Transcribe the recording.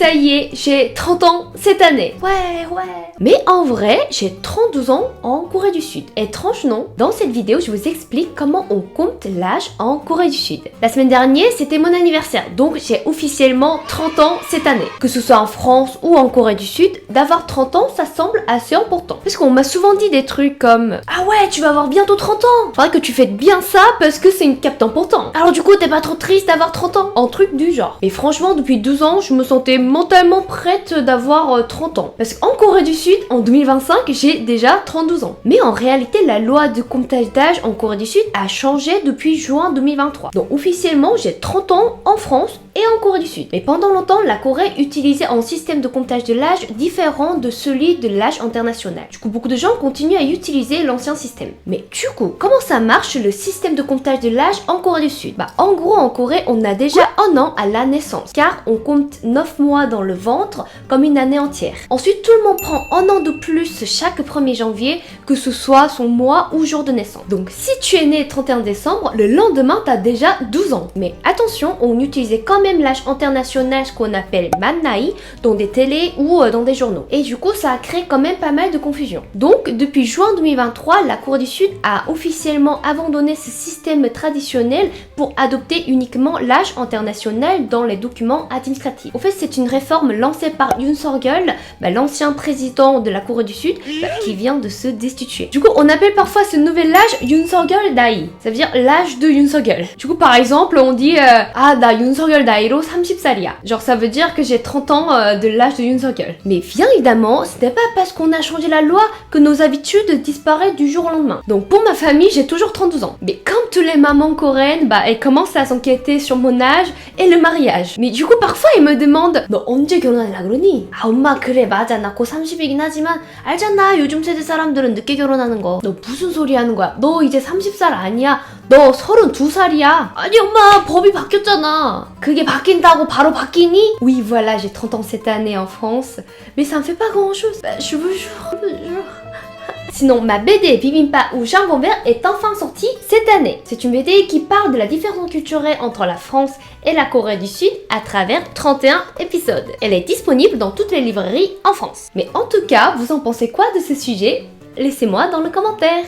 ça y est, j'ai 30 ans cette année. Ouais. Mais en vrai, j'ai 32 ans en Corée du Sud. Étrange, non? Dans cette vidéo, je vous explique comment on compte l'âge en Corée du Sud. La semaine dernière, c'était mon anniversaire, donc j'ai officiellement 30 ans cette année. Que ce soit en France ou en Corée du Sud, d'avoir 30 ans, ça semble assez important. Parce qu'on m'a souvent dit des trucs comme « Ah ouais, tu vas avoir bientôt 30 ans! Faudrait que tu fêtes bien ça parce que c'est une capte important. Alors du coup, t'es pas trop triste d'avoir 30 ans? » Un truc du genre. Mais franchement, depuis 2 ans, je me sentais mentalement prête d'avoir 30 ans. Parce qu'en Corée du Sud, en 2025, j'ai déjà 32 ans. Mais en réalité, la loi de comptage d'âge en Corée du Sud a changé depuis juin 2023. Donc officiellement, j'ai 30 ans en France et en Corée du Sud. Mais pendant longtemps, la Corée utilisait un système de comptage de l'âge différent de celui de l'âge international. Du coup, beaucoup de gens continuent à utiliser l'ancien système. Mais du coup, comment ça marche le système de comptage de l'âge en Corée du Sud? En gros, en Corée, on a déjà un an à la naissance, car on compte 9 mois dans le ventre comme une année entière. Ensuite, tout le monde prend un an de plus chaque 1er janvier, que ce soit son mois ou jour de naissance. Donc, si tu es né 31 décembre, le lendemain, t'as déjà 12 ans. Mais attention, on utilisait quand même l'âge international, ce qu'on appelle Mannaï, dans des télés ou dans des journaux. Et du coup, ça a créé quand même pas mal de confusion. Donc, depuis juin 2023, la Corée du Sud a officiellement abandonné ce système traditionnel pour adopter uniquement l'âge international dans les documents administratifs. En fait, c'est une réforme lancée par Yoon Suk-yeol, l'ancien président de la Corée du Sud, qui vient de se destituer. Du coup, on appelle parfois ce nouvel âge Yoon Suk-yeol Dai. Ça veut dire l'âge de Yoon Suk-yeol. Du coup, par exemple, on dit ah, 나 Yoon Suk-yeol Dai로 30살이야. Genre, ça veut dire que j'ai 30 ans de l'âge de Yoon Suk-yeol. Mais bien évidemment, ce n'est pas parce qu'on a changé la loi que nos habitudes disparaissent du jour au lendemain. Donc, pour ma famille, j'ai toujours 32 ans. Mais comme toutes les mamans coréennes, elles commencent à s'inquiéter sur mon âge et le mariage. Mais du coup, parfois, ils me demandent 너 언제 결혼하려고 그러니? 아, 엄마 그래 맞아 나 곧 30이긴 하지만 알잖아 요즘 세대 사람들은 늦게 결혼하는 거. 너 무슨 소리 하는 거야? 너 이제 30살 아니야? 너 32살이야. 아니 엄마 법이 바뀌었잖아. 그게 바뀐다고 바로 바뀌니? Oui voilà, j'ai 30 ans cette année en France, mais ça me fait pas grand chose. Je vous jure. Sinon, ma BD Bibimbap ou Jambon Vert est enfin sortie cette année. C'est une BD qui parle de la différence culturelle entre la France et la Corée du Sud à travers 31 épisodes. Elle est disponible dans toutes les librairies en France. Mais en tout cas, vous en pensez quoi de ce sujet? Laissez-moi dans le commentaire.